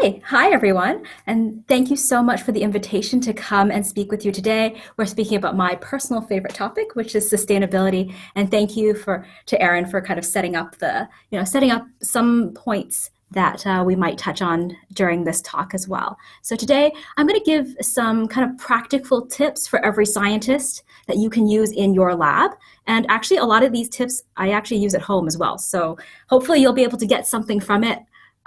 Hi everyone, and thank you so much for the invitation to come and speak with you today. We're speaking about my personal favorite topic, which is sustainability, and thank you to Erin for kind of setting up some points that we might touch on during this talk as well. So today, I'm going to give some kind of practical tips for every scientist that you can use in your lab. And actually, a lot of these tips I actually use at home as well. So hopefully you'll be able to get something from it.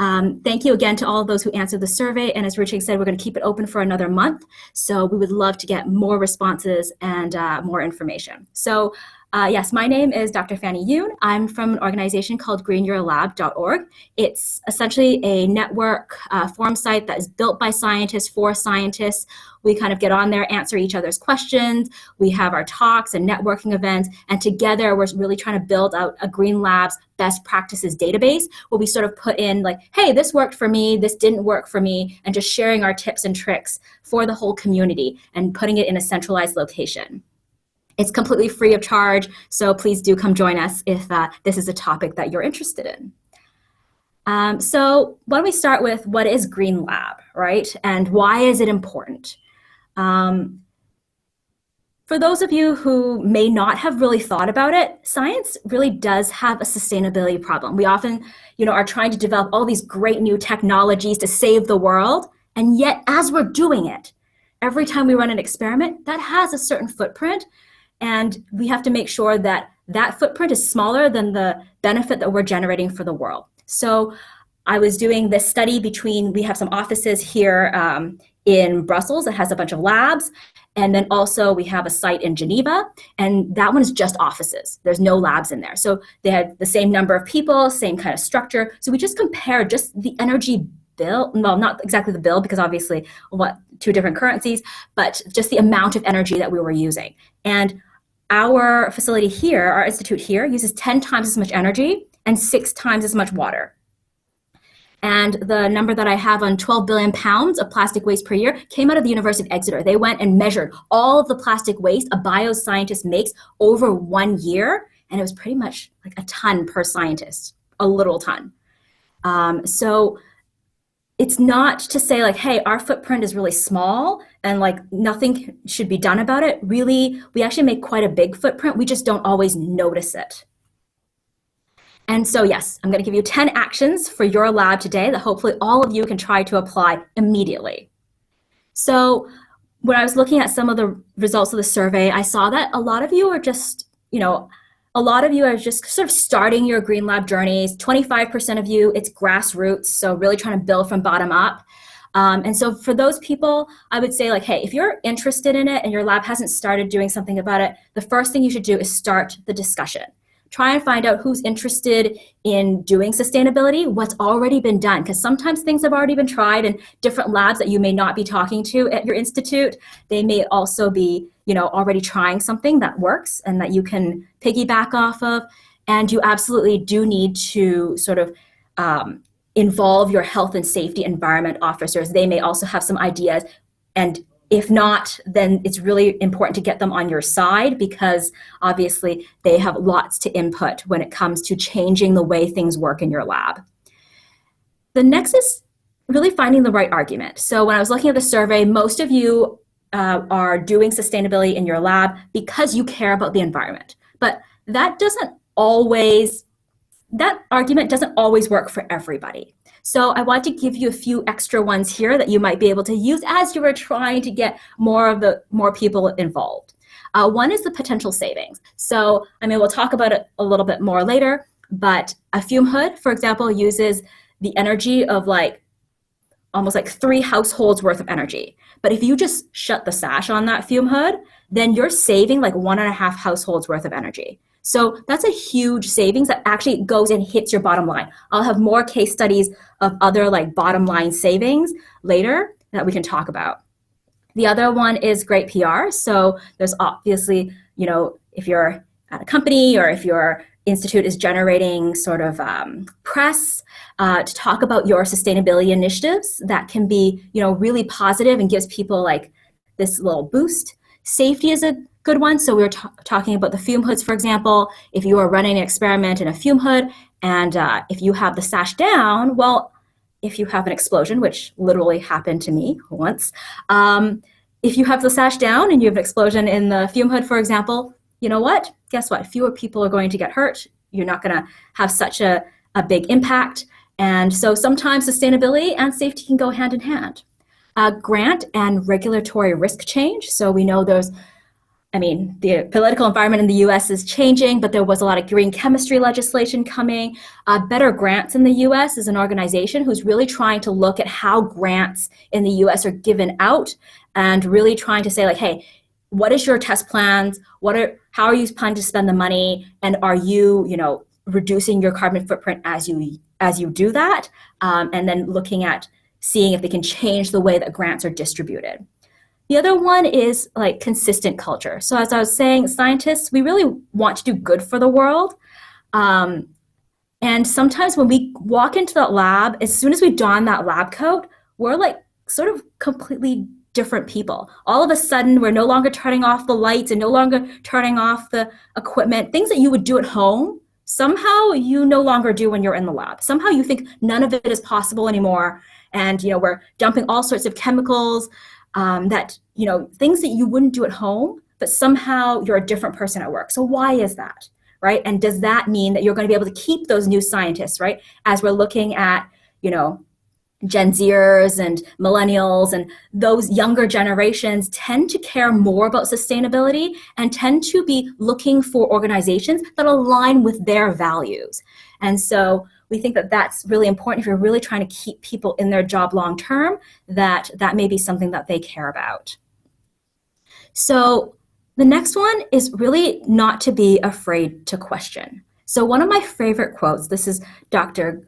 Thank you again to all of those who answered the survey. And as Richard said, we're going to keep it open for another month. So we would love to get more responses and more information. So yes, my name is Dr. Fanny Yuen. I'm from an organization called greenyourlab.org. It's essentially a network forum site that is built by scientists for scientists. We kind of get on there, answer each other's questions. We have our talks and networking events, and together we're really trying to build out a Green Labs best practices database where we sort of put in like, hey, this worked for me, this didn't work for me, and just sharing our tips and tricks for the whole community and putting it in a centralized location. It's completely free of charge, so please do come join us if this is a topic that you're interested in. So why don't we start with what is Green Lab, right? And why is it important? For those of you who may not have really thought about it, science really does have a sustainability problem. We often, are trying to develop all these great new technologies to save the world, and yet as we're doing it, every time we run an experiment, that has a certain footprint. And we have to make sure that that footprint is smaller than the benefit that we're generating for the world. So I was doing this study we have some offices here in Brussels that has a bunch of labs. And then also we have a site in Geneva, and that one is just offices. There's no labs in there. So they had the same number of people, same kind of structure. So we just compared just the energy bill, well, not exactly the bill because obviously two different currencies, but just the amount of energy that we were using. And our facility here, our institute here, uses 10 times as much energy and 6 times as much water. And the number that I have on 12 billion pounds of plastic waste per year came out of the University of Exeter. They went and measured all of the plastic waste a bioscientist makes over 1 year, and it was pretty much like a ton per scientist, a literal ton. So it's not to say like, hey, our footprint is really small and like nothing should be done about it. Really, we actually make quite a big footprint. We just don't always notice it. And so yes, I'm going to give you 10 actions for your lab today that hopefully all of you can try to apply immediately. So when I was looking at some of the results of the survey, I saw that a lot of you are just, sort of starting your Green Lab journeys. 25% of you, it's grassroots, so really trying to build from bottom up. And so for those people, I would say like, hey, if you're interested in it and your lab hasn't started doing something about it, the first thing you should do is start the discussion. Try and find out who's interested in doing sustainability, what's already been done, because sometimes things have already been tried in different labs that you may not be talking to at your institute. They may also be, already trying something that works and that you can piggyback off of. And you absolutely do need to sort of involve your health and safety environment officers. They may also have some ideas, and if not, then it's really important to get them on your side because obviously they have lots to input when it comes to changing the way things work in your lab. The next is really finding the right argument. So when I was looking at the survey, most of you are doing sustainability in your lab because you care about the environment. But that argument doesn't always work for everybody. So I want to give you a few extra ones here that you might be able to use as you are trying to get more people involved. One is the potential savings. So, we'll talk about it a little bit more later, but a fume hood, for example, uses the energy of almost 3 households worth of energy. But if you just shut the sash on that fume hood, then you're saving 1.5 households worth of energy. So that's a huge savings that actually goes and hits your bottom line. I'll have more case studies of other bottom line savings later that we can talk about. The other one is great PR. So there's obviously, if you're at a company or if your institute is generating sort of press to talk about your sustainability initiatives, that can be, really positive and gives people this little boost. Safety is a good one. So we were talking about the fume hoods, for example. If you are running an experiment in a fume hood and if you have the sash down, well, if you have an explosion, which literally happened to me once, if you have the sash down and you have an explosion in the fume hood, for example, you know what? Guess what? Fewer people are going to get hurt. You're not going to have such a big impact. And so sometimes sustainability and safety can go hand in hand. Grant and regulatory risk change. So we know the political environment in the US is changing, but there was a lot of green chemistry legislation coming. Better Grants in the US is an organization who's really trying to look at how grants in the US are given out and really trying to say, like, hey, what is your test plans? How are you planning to spend the money? And are you, reducing your carbon footprint as you do that? And then looking at seeing if they can change the way that grants are distributed. The other one is like consistent culture. So as I was saying, scientists, we really want to do good for the world. And sometimes when we walk into that lab, as soon as we don that lab coat, we're like sort of completely different people. All of a sudden, we're no longer turning off the lights and no longer turning off the equipment. Things that you would do at home, somehow you no longer do when you're in the lab. Somehow you think none of it is possible anymore. And, we're dumping all sorts of chemicals, things that you wouldn't do at home, but somehow you're a different person at work. So why is that, right? And does that mean that you're going to be able to keep those new scientists, right? As we're looking at, Gen Zers and millennials and those younger generations tend to care more about sustainability and tend to be looking for organizations that align with their values. And so we think that that's really important if you're really trying to keep people in their job long term, that may be something that they care about. So the next one is really not to be afraid to question. So one of my favorite quotes, this is Dr.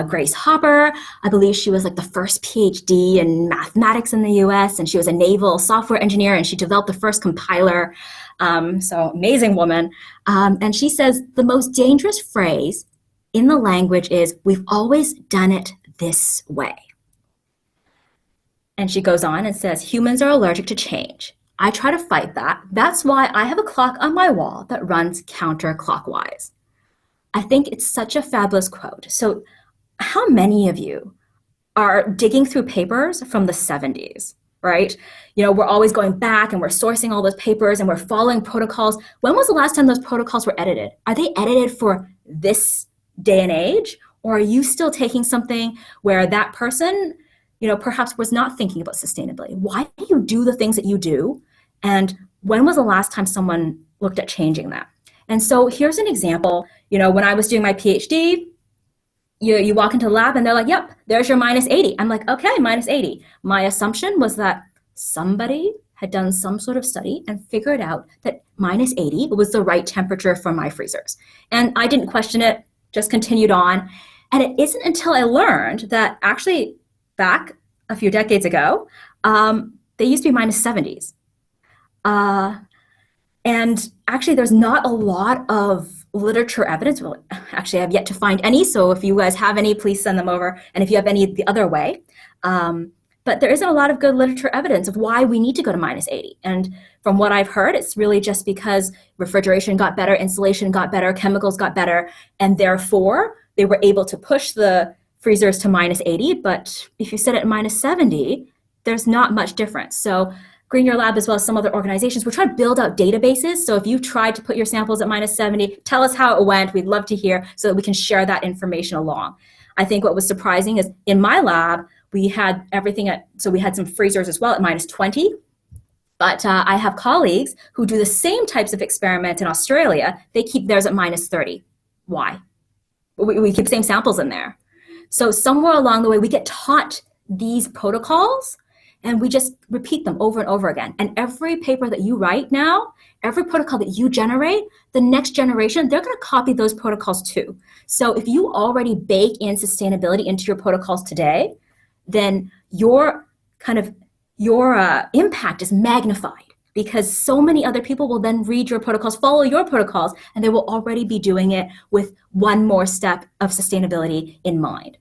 Grace Hopper. I believe she was like the first PhD in mathematics in the US, and she was a naval software engineer, and she developed the first compiler. So amazing woman. And she says, the most dangerous phrase in the language is, we've always done it this way. And she goes on and says, humans are allergic to change. I try to fight that. That's why I have a clock on my wall that runs counterclockwise. I think it's such a fabulous quote. So how many of you are digging through papers from the 70s, right? We're always going back and we're sourcing all those papers and we're following protocols. When was the last time those protocols were edited? Are they edited for this day and age? Or are you still taking something where that person, perhaps was not thinking about sustainability? Why do you do the things that you do? And when was the last time someone looked at changing that? And so here's an example. When I was doing my PhD, you walk into the lab and they're like, yep, there's your minus 80. I'm like, okay, minus 80. My assumption was that somebody had done some sort of study and figured out that minus 80 was the right temperature for my freezers. And I didn't question it, just continued on. And it isn't until I learned that actually back a few decades ago, they used to be minus 70s. And actually there's not a lot of literature evidence. Well, actually, I've yet to find any. So if you guys have any, please send them over. And if you have any the other way. But there isn't a lot of good literature evidence of why we need to go to minus 80. And from what I've heard, it's really just because refrigeration got better, insulation got better, chemicals got better, and therefore they were able to push the freezers to minus 80. But if you set it at minus 70, there's not much difference. So Green Your Lab, as well as some other organizations, we're trying to build out databases. So if you tried to put your samples at minus 70, tell us how it went. We'd love to hear so that we can share that information along. I think what was surprising is in my lab, we had we had some freezers as well at minus 20. But I have colleagues who do the same types of experiments in Australia. They keep theirs at minus 30. Why? We keep the same samples in there. So somewhere along the way, we get taught these protocols, and we just repeat them over and over again. And every paper that you write now, every protocol that you generate, the next generation, they're going to copy those protocols too. So if you already bake in sustainability into your protocols today, then your impact is magnified, because so many other people will then read your protocols, follow your protocols, and they will already be doing it with one more step of sustainability in mind.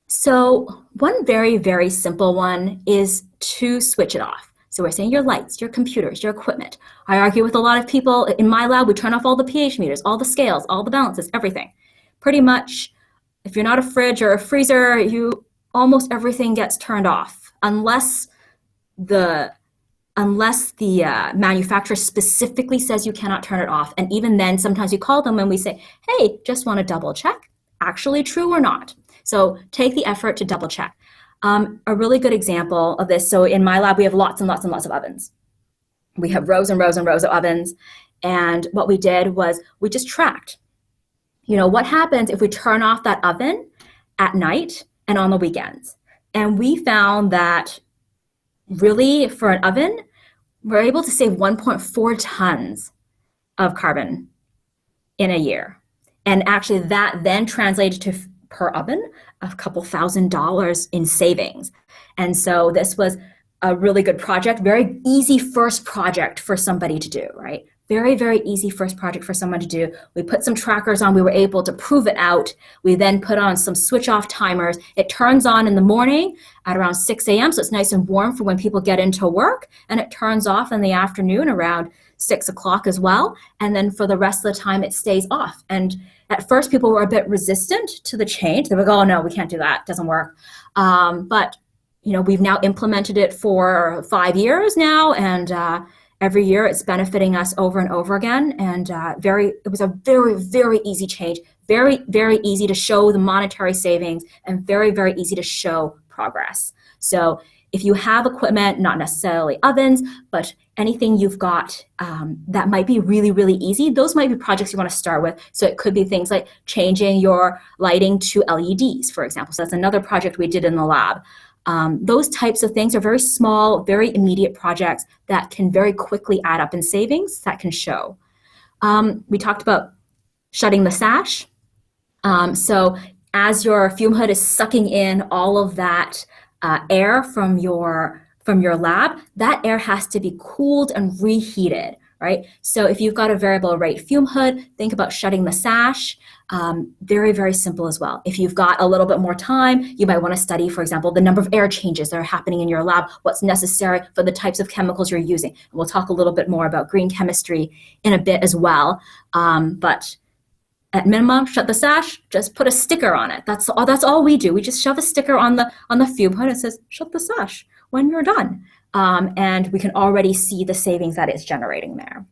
So one very, very simple one is to switch it off. So we're saying your lights, your computers, your equipment. I argue with a lot of people in my lab, we turn off all the pH meters, all the scales, all the balances, everything. Pretty much if you're not a fridge or a freezer, almost everything gets turned off unless the manufacturer specifically says you cannot turn it off. And even then, sometimes you call them and we say, hey, just want to double check, actually true or not. So take the effort to double check. A really good example of this, so in my lab, we have lots and lots and lots of ovens. We have rows and rows and rows of ovens. And what we did was we just tracked, what happens if we turn off that oven at night and on the weekends. And we found that really, for an oven, we're able to save 1.4 tons of carbon in a year. And actually that then translated to, per oven, a couple $1,000s in savings. And so this was a really good project, very easy first project for somebody to do, right? Very, very easy first project for someone to do. We put some trackers on, we were able to prove it out. We then put on some switch off timers. It turns on in the morning at around 6 a.m. So it's nice and warm for when people get into work, and it turns off in the afternoon around 6 o'clock as well. And then for the rest of the time it stays off. And at first people were a bit resistant to the change. They were like, oh no, we can't do that, it doesn't work. But we've now implemented it for 5 years now, and every year it's benefiting us over and over again. And it was a very, very easy change, very, very easy to show the monetary savings, and very, very easy to show progress. So if you have equipment, not necessarily ovens, but anything you've got that might be really, really easy, those might be projects you want to start with. So it could be things like changing your lighting to LEDs, for example. So that's another project we did in the lab. Those types of things are very small, very immediate projects that can very quickly add up in savings that can show. We talked about shutting the sash. So as your fume hood is sucking in all of that air from your lab, that air has to be cooled and reheated, right? So if you've got a variable rate fume hood, think about shutting the sash. Very, very simple as well. If you've got a little bit more time, you might want to study, for example, the number of air changes that are happening in your lab, what's necessary for the types of chemicals you're using. And we'll talk a little bit more about green chemistry in a bit as well. But at minimum, shut the sash, just put a sticker on it. That's all we do. We just shove a sticker on the fume hood. It says, shut the sash when you're done. And we can already see the savings that it's generating there.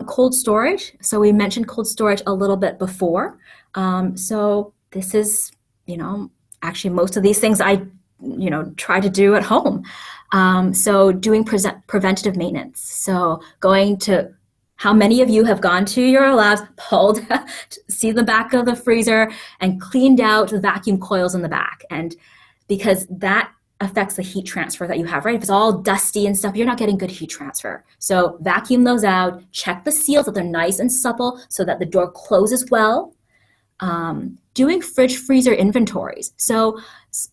Cold storage. So we mentioned cold storage a little bit before. So this is, actually most of these things I, try to do at home. So doing preventative maintenance. So going to, how many of you have gone to your labs, pulled, see the back of the freezer and cleaned out the vacuum coils in the back? And because that affects the heat transfer that you have, right? If it's all dusty and stuff, you're not getting good heat transfer. So vacuum those out, check the seals that they're nice and supple so that the door closes well. Doing fridge freezer inventories. So,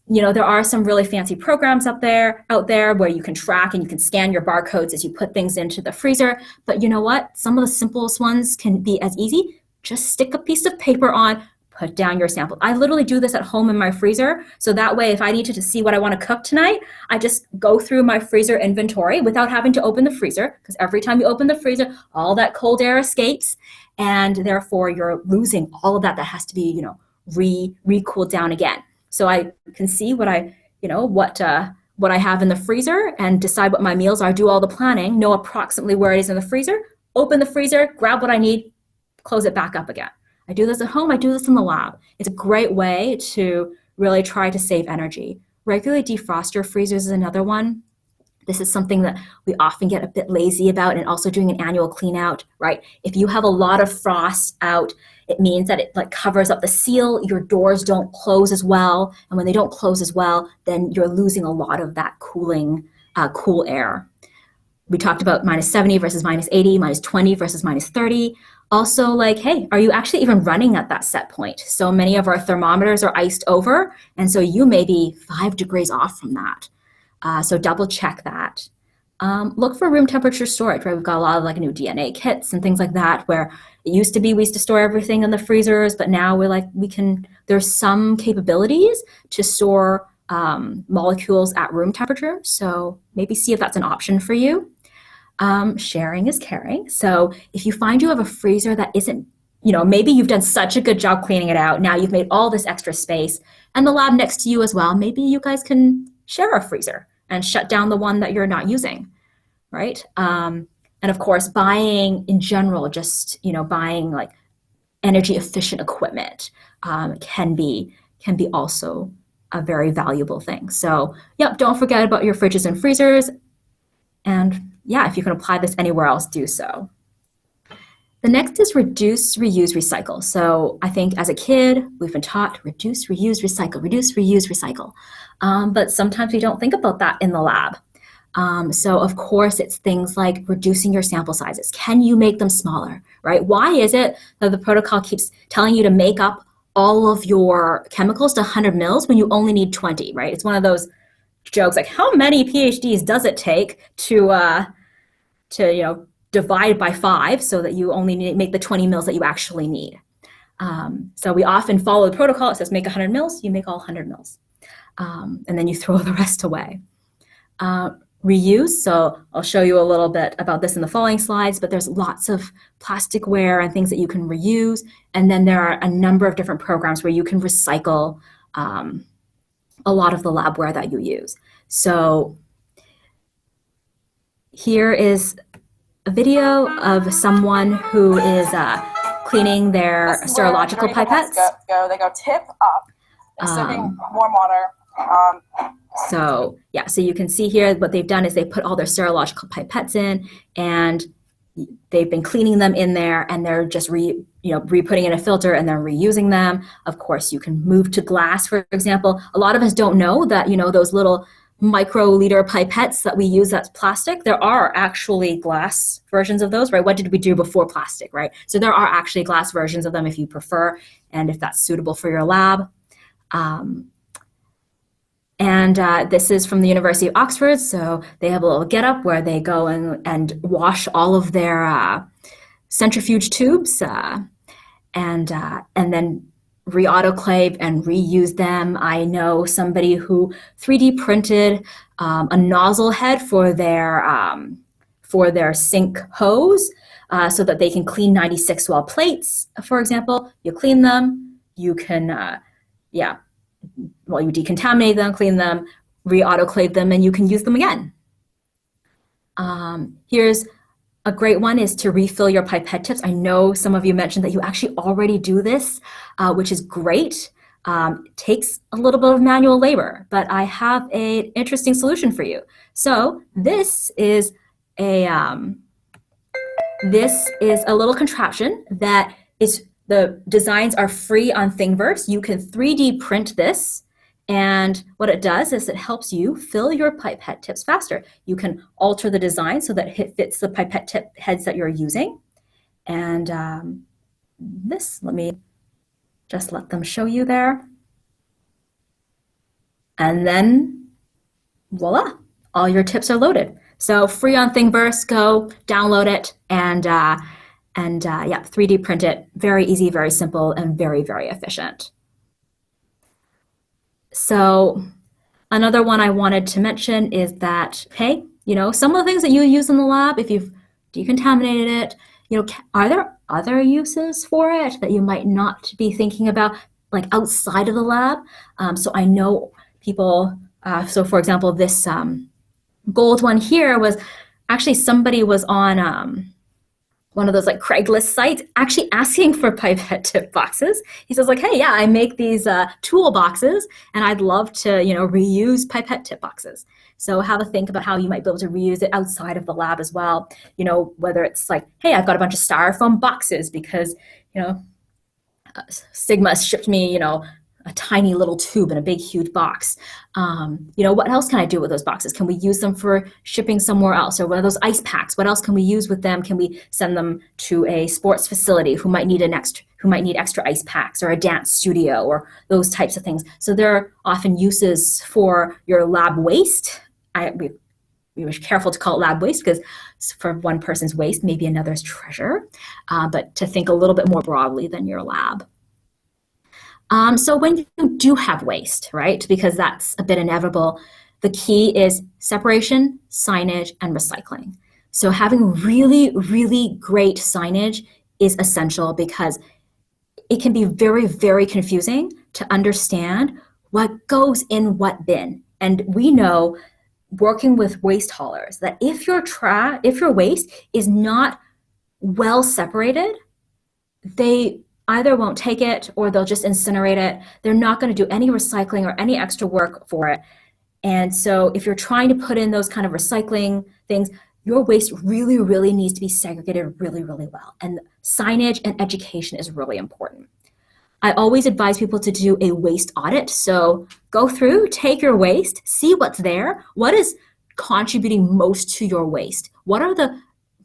there are some really fancy programs out there where you can track and you can scan your barcodes as you put things into the freezer. But you know what? Some of the simplest ones can be as easy. Just stick a piece of paper on, put down your sample. I literally do this at home in my freezer. So that way, if I needed to see what I want to cook tonight, I just go through my freezer inventory without having to open the freezer, because every time you open the freezer, all that cold air escapes. And therefore you're losing all of that has to be, re-cooled down again. So I can see what I have in the freezer and decide what my meals are, do all the planning, know approximately where it is in the freezer, open the freezer, grab what I need, close it back up again. I do this at home, I do this in the lab. It's a great way to really try to save energy. Regularly defroster freezers is another one. This is something that we often get a bit lazy about, and also doing an annual clean out, right? If you have a lot of frost out, it means that it covers up the seal, your doors don't close as well, and when they don't close as well, then you're losing a lot of that cooling, cool air. We talked about -70 versus -80, -20 versus -30. Also, hey, are you actually even running at that set point? So many of our thermometers are iced over, and so you may be 5 degrees off from that. So double check that. Look for room temperature storage, right? We've got a lot of new DNA kits and things like that, where it used to be we used to store everything in the freezers, but now there's some capabilities to store molecules at room temperature. So maybe see if that's an option for you. Sharing is caring. So if you find you have a freezer that isn't maybe you've done such a good job cleaning it out. Now you've made all this extra space, and the lab next to you as well. Maybe you guys can share a freezer and shut down the one that you're not using, right? And of course, buying in general, just buying like energy efficient equipment can be also a very valuable thing. So, yep, don't forget about your fridges and freezers. And yeah, if you can apply this anywhere else, do so. The next is reduce, reuse, recycle. So I think as a kid, we've been taught reduce, reuse, recycle, reduce, reuse, recycle. But sometimes we don't think about that in the lab. So of course, it's things like reducing your sample sizes. Can you make them smaller, right? Why is it that the protocol keeps telling you to make up all of your chemicals to 100 mils when you only need 20, right? It's one of those jokes like, how many PhDs does it take to divide by 5 so that you only make the 20 mils that you actually need? So we often follow the protocol. It says make 100 mils, you make all 100 mils. And then you throw the rest away. Reuse, so I'll show you a little bit about this in the following slides, but there's lots of plasticware and things that you can reuse. And then there are a number of different programs where you can recycle a lot of the labware that you use. So here is a video of someone who is cleaning their serological pipettes. They go tip up, sipping warm water. So yeah, so you can see here what they've done is they put all their serological pipettes in, and they've been cleaning them in there, and they're just re-putting in a filter and then reusing them. Of course, you can move to glass, for example. A lot of us don't know that those little microliter pipettes that we use that's plastic, there are actually glass versions of those, right? What did we do before plastic, right? So there are actually glass versions of them if you prefer, and if that's suitable for your lab. This is from the University of Oxford. So they have a little get up where they go and wash all of their centrifuge tubes and then re-autoclave and reuse them. I know somebody who 3D printed a nozzle head for their sink hose so that they can clean 96 well plates, for example. You clean them, you can, you decontaminate them, clean them, re-autoclave them, and you can use them again. Here's a great one is to refill your pipette tips. I know some of you mentioned that you actually already do this, which is great. It takes a little bit of manual labor, but I have an interesting solution for you. So this is a little contraption that is, the designs are free on Thingiverse. You can 3D print this. And what it does is it helps you fill your pipette tips faster. You can alter the design so that it fits the pipette tip heads that you're using. And let me just let them show you there. And then voila, all your tips are loaded. So free on Thingiverse, go download it and 3D print it. Very easy, very simple, and very, very efficient. So another one I wanted to mention is that, hey, some of the things that you use in the lab, if you've decontaminated it, are there other uses for it that you might not be thinking about, like outside of the lab? So I know people, so for example, this gold one here was actually somebody was on one of those like Craigslist sites actually asking for pipette tip boxes. He says like, hey, yeah, I make these tool boxes and I'd love to, reuse pipette tip boxes. So have a think about how you might be able to reuse it outside of the lab as well. Whether it's like, hey, I've got a bunch of styrofoam boxes because, Sigma shipped me, a tiny little tube in a big, huge box. What else can I do with those boxes? Can we use them for shipping somewhere else? Or what are those ice packs? What else can we use with them? Can we send them to a sports facility who might need extra ice packs, or a dance studio, or those types of things? So there are often uses for your lab waste. We were careful to call it lab waste because for one person's waste, maybe another's treasure, but to think a little bit more broadly than your lab. So when you do have waste, right, because that's a bit inevitable, the key is separation, signage, and recycling. So having really, really great signage is essential because it can be very, very confusing to understand what goes in what bin. And we know, working with waste haulers, that if your waste is not well separated, they either won't take it or they'll just incinerate it. They're not going to do any recycling or any extra work for it. And so if you're trying to put in those kind of recycling things, your waste really, really needs to be segregated really, really well. And signage and education is really important. I always advise people to do a waste audit. So go through, take your waste, see what's there, what is contributing most to your waste, what are the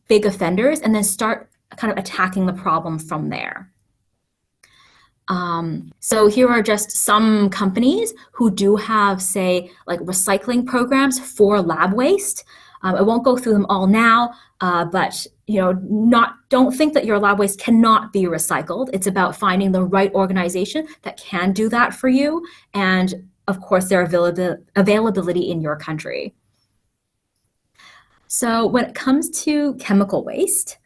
big offenders, and then start kind of attacking the problem from there. So here are just some companies who do have, say, like recycling programs for lab waste. I won't go through them all now, but don't think that your lab waste cannot be recycled. It's about finding the right organization that can do that for you, and of course their availability in your country. So when it comes to chemical waste,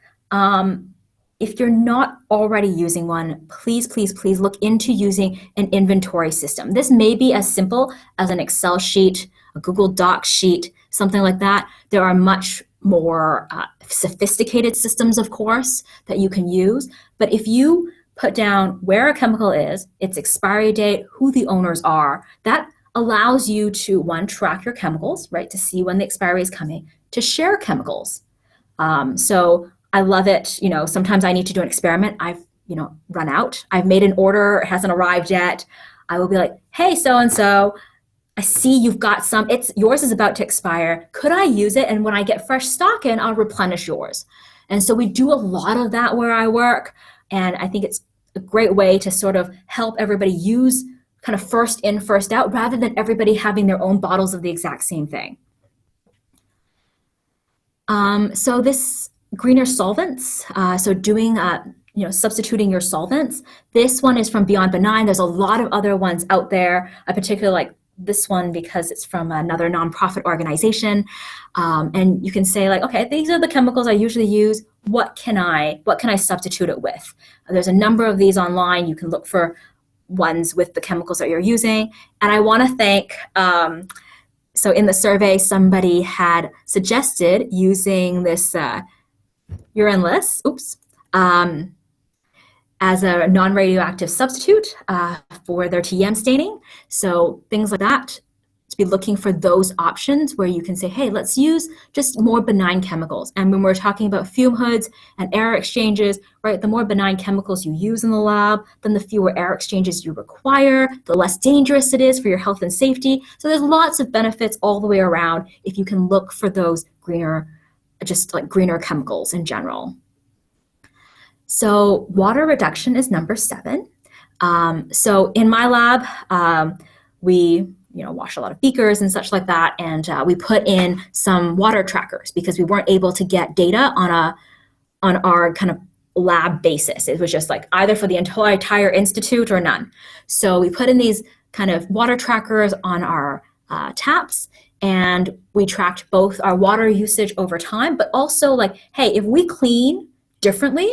if you're not already using one, please, please, please look into using an inventory system. This may be as simple as an Excel sheet, a Google Docs sheet, something like that. There are much more sophisticated systems, of course, that you can use. But if you put down where a chemical is, its expiry date, who the owners are, that allows you to, one, track your chemicals, right, to see when the expiry is coming, to share chemicals. So I love it. Sometimes I need to do an experiment. I've, run out. I've made an order. It hasn't arrived yet. I will be like, hey, so-and-so, I see you've got some. Yours is about to expire. Could I use it? And when I get fresh stock in, I'll replenish yours. And so we do a lot of that where I work. And I think it's a great way to sort of help everybody use kind of first in, first out, rather than everybody having their own bottles of the exact same thing. So this greener solvents, so doing, substituting your solvents. This one is from Beyond Benign. There's a lot of other ones out there. I particularly like this one because it's from another nonprofit organization. And you can say like, okay, these are the chemicals I usually use. What can I substitute it with? There's a number of these online. You can look for ones with the chemicals that you're using. And I want to thank, so in the survey, somebody had suggested using this urineless, as a non-radioactive substitute for their TM staining. So things like that, to be looking for those options where you can say, hey, let's use just more benign chemicals. And when we're talking about fume hoods and air exchanges, right, the more benign chemicals you use in the lab, then the fewer air exchanges you require, the less dangerous it is for your health and safety. So there's lots of benefits all the way around if you can look for those greener chemicals in general. So water reduction is number 7. So in my lab, we wash a lot of beakers and such like that, and we put in some water trackers because we weren't able to get data on our kind of lab basis. It was just like either for the entire institute or none. So we put in these kind of water trackers on our taps, and we tracked both our water usage over time, but also like, hey, if we clean differently,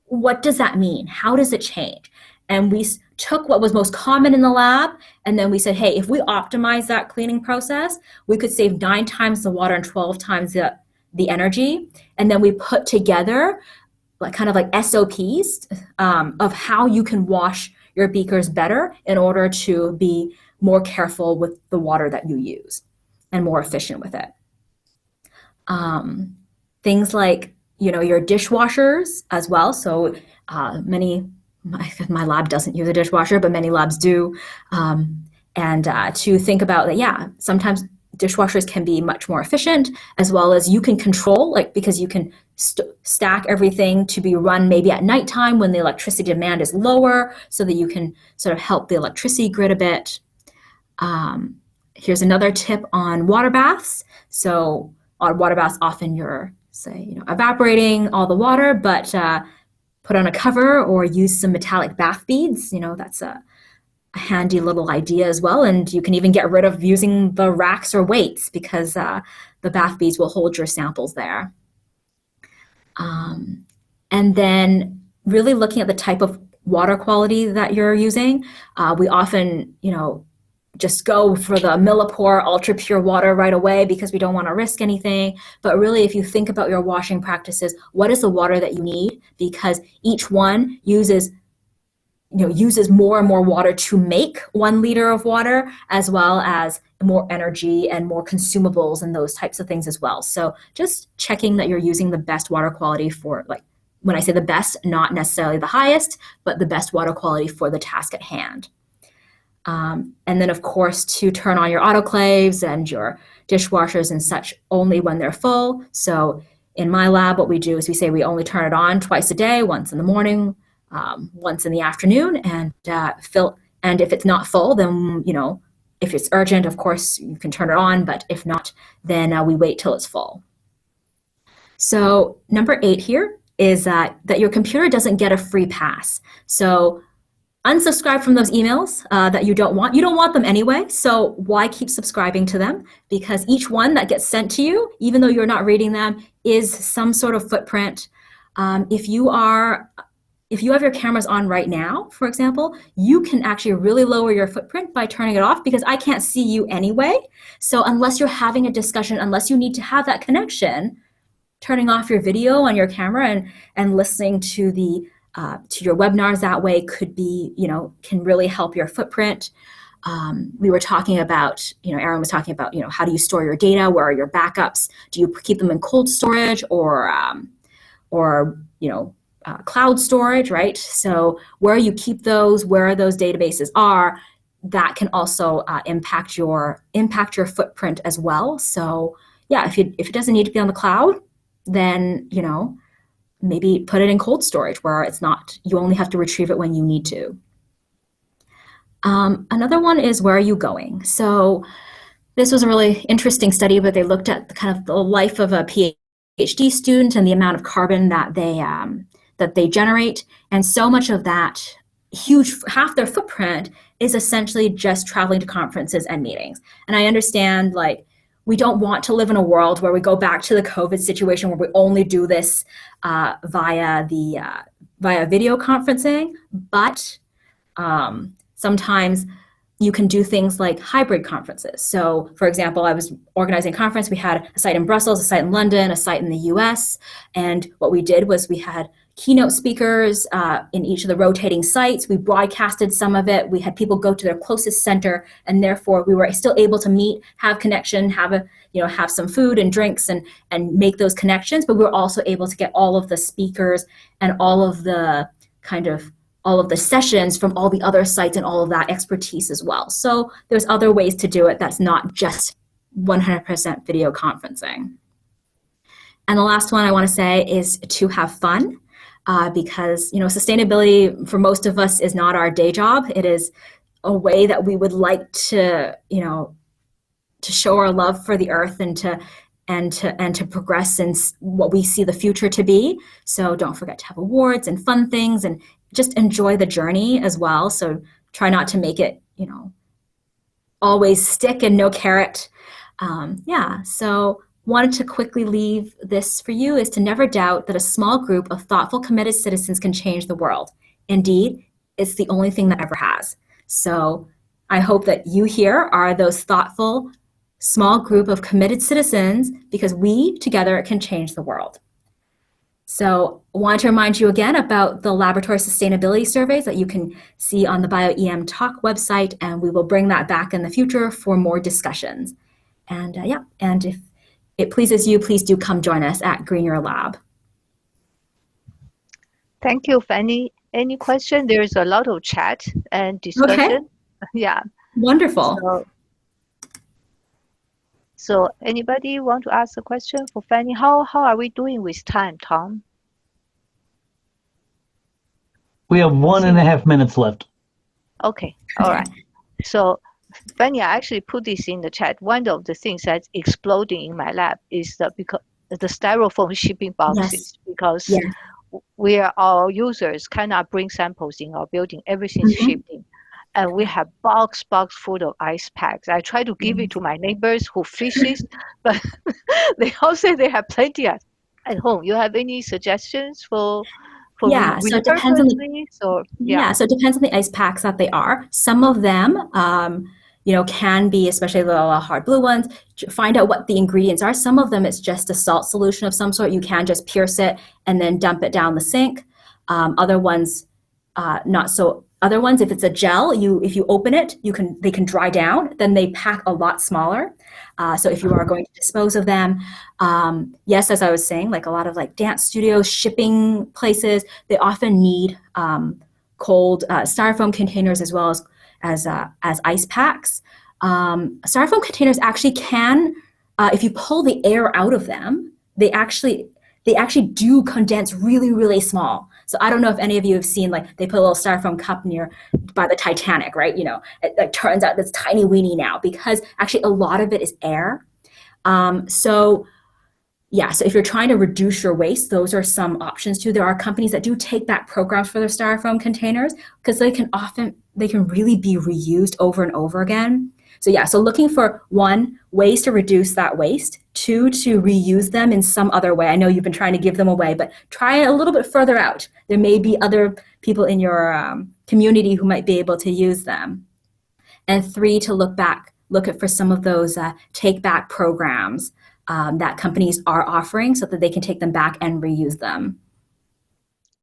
what does that mean? How does it change? And we took what was most common in the lab, and then we said, hey, if we optimize that cleaning process, we could save 9 times the water and 12 times the energy. And then we put together kind of like SOPs of how you can wash your beakers better in order to be more careful with the water that you use and more efficient with it. Things like, your dishwashers as well. So my lab doesn't use a dishwasher, but many labs do. And to think about that, yeah, sometimes dishwashers can be much more efficient, as well as you can control, because you can stack everything to be run maybe at nighttime when the electricity demand is lower, so that you can sort of help the electricity grid a bit. Here's another tip on water baths. So on water baths, often you're, say, evaporating all the water, but put on a cover or use some metallic bath beads. That's a handy little idea as well. And you can even get rid of using the racks or weights, because the bath beads will hold your samples there. And then really looking at the type of water quality that you're using. We often, just go for the millipore ultra pure water right away because we don't want to risk anything. But really, if you think about your washing practices, what is the water that you need? Because each one uses more and more water to make 1 liter of water, as well as more energy and more consumables and those types of things as well. So just checking that you're using the best water quality for, like, when I say the best, not necessarily the highest, but the best water quality for the task at hand. And then, of course, to turn on your autoclaves and your dishwashers and such only when they're full. So in my lab, what we do is we say we only turn it on twice a day, once in the morning, once in the afternoon, and fill. And if it's not full, then, if it's urgent, of course, you can turn it on. But if not, then we wait till it's full. So number 8 here is that your computer doesn't get a free pass. So unsubscribe from those emails that you don't want. You don't want them anyway, so why keep subscribing to them? Because each one that gets sent to you, even though you're not reading them, is some sort of footprint. If you have your cameras on right now, for example, you can actually really lower your footprint by turning it off, because I can't see you anyway. So unless you're having a discussion, unless you need to have that connection, turning off your video on your camera and listening to your webinars that way could be, can really help your footprint. We were talking about, Erin was talking about, how do you store your data? Where are your backups? Do you keep them in cold storage or cloud storage, right? So where you keep those, where those databases are, that can also impact your footprint as well. So yeah, if it doesn't need to be on the cloud, then, maybe put it in cold storage where it's not, you only have to retrieve it when you need to. Another one is, where are you going? So this was a really interesting study, but they looked at the life of a PhD student and the amount of carbon that they generate. And so much of that, half their footprint is essentially just traveling to conferences and meetings. And I understand, we don't want to live in a world where we go back to the COVID situation where we only do this via video conferencing, but sometimes you can do things like hybrid conferences. So, for example, I was organizing a conference. We had a site in Brussels, a site in London, a site in the US. And what we did was we had keynote speakers in each of the rotating sites. We broadcasted some of it. We had people go to their closest center, and therefore we were still able to meet, have connection, have some food and drinks and make those connections. But we were also able to get all of the speakers and all of the sessions from all the other sites and all of that expertise as well. So there's other ways to do it that's not just 100% video conferencing. And the last one I want to say is to have fun. Because sustainability for most of us is not our day job. It is a way that we would like to show our love for the earth and to progress in what we see the future to be. So don't forget to have awards and fun things, and just enjoy the journey as well. So try not to make it always stick and no carrot. So wanted to quickly leave this for you is to never doubt that a small group of thoughtful, committed citizens can change the world. Indeed, it's the only thing that ever has. So I hope that you here are those thoughtful, small group of committed citizens, because we together can change the world. So I want to remind you again about the laboratory sustainability surveys that you can see on the BioEMTalk website, and we will bring that back in the future for more discussions. And and if it pleases you, please do come join us at Green Your Lab. Thank you, Fanny. Any question? There is a lot of chat and discussion. Okay. Yeah. Wonderful. So anybody want to ask a question for Fanny? How are we doing with time, Tom? We have 1.5 minutes left. Okay. All right. So Fanny, I actually put this in the chat. One of the things that's exploding in my lab is because the styrofoam shipping boxes, because our users cannot bring samples in our building. Everything's shipping. And we have box full of ice packs. I try to give it to my neighbors who fishes, but they all say they have plenty at home. You have any suggestions for for Yeah, so it depends on the repurposed these, or so it depends on the ice packs that they are. Some of them, can be, especially the hard blue ones, find out what the ingredients are. Some of them, it's just a salt solution of some sort. You can just pierce it and then dump it down the sink. Other ones, not so. Other ones, if it's a gel, if you open it, they can dry down. Then they pack a lot smaller. So if you are going to dispose of them, yes, as I was saying, like a lot of like dance studios, shipping places, they often need cold styrofoam containers as well as ice packs. Styrofoam containers actually can, if you pull the air out of them, they actually do condense really, really small. So I don't know if any of you have seen, like, they put a little styrofoam cup by the Titanic, right? It turns out it's tiny weeny now because actually a lot of it is air. So if you're trying to reduce your waste, those are some options too. There are companies that do take back programs for their styrofoam containers because they can really be reused over and over again. So looking for, one, ways to reduce that waste, two, to reuse them in some other way. I know you've been trying to give them away, but try it a little bit further out. There may be other people in your community who might be able to use them. And three, to look for some of those take back programs that companies are offering so that they can take them back and reuse them.